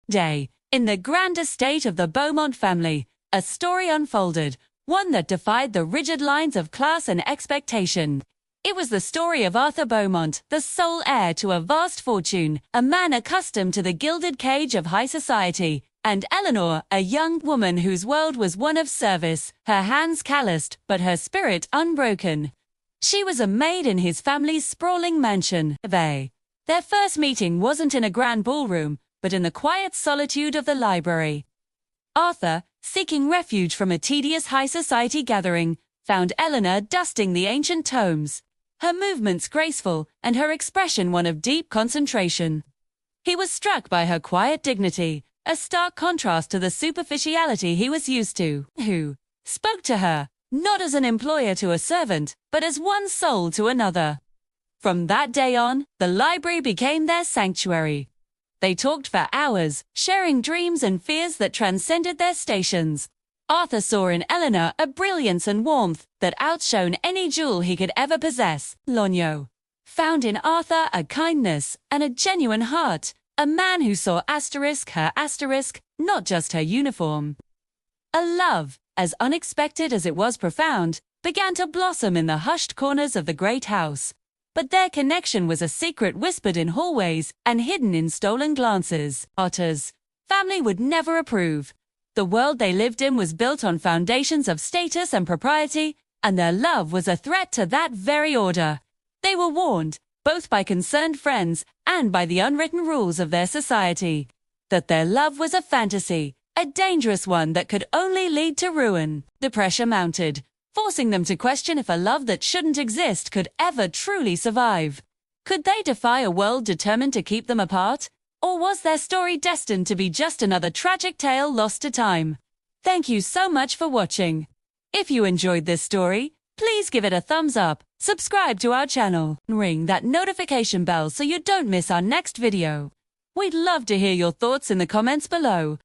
Day, in the grand estate of the Beaumont family, a story unfolded, one that defied the rigid lines of class and expectation. It was the story of Arthur Beaumont, the sole heir to a vast fortune, a man accustomed to the gilded cage of high society, and Eleanor, a young woman whose world was one of service, her hands calloused, but her spirit unbroken. She was a maid in his family's sprawling mansion. Their first meeting wasn't in a grand ballroom, but in the quiet solitude of the library. Arthur, seeking refuge from a tedious high society gathering, found Eleanor dusting the ancient tomes, her movements graceful and her expression one of deep concentration. He was struck by her quiet dignity, a stark contrast to the superficiality he was used to, who spoke to her, not as an employer to a servant, but as one soul to another. From that day on, the library became their sanctuary. They talked for hours, sharing dreams and fears that transcended their stations. Arthur saw in Eleanor a brilliance and warmth that outshone any jewel he could ever possess. Lonyo found in Arthur a kindness and a genuine heart, a man who saw her asterisk, not just her uniform. A love, as unexpected as it was profound, began to blossom in the hushed corners of the great house. But their connection was a secret whispered in hallways and hidden in stolen glances. Arthur's family would never approve. The world they lived in was built on foundations of status and propriety, and their love was a threat to that very order. They were warned, both by concerned friends and by the unwritten rules of their society, that their love was a fantasy, a dangerous one that could only lead to ruin. The pressure mounted, forcing them to question if a love that shouldn't exist could ever truly survive. Could they defy a world determined to keep them apart? Or was their story destined to be just another tragic tale lost to time? Thank you so much for watching. If you enjoyed this story, please give it a thumbs up, subscribe to our channel, and ring that notification bell so you don't miss our next video. We'd love to hear your thoughts in the comments below.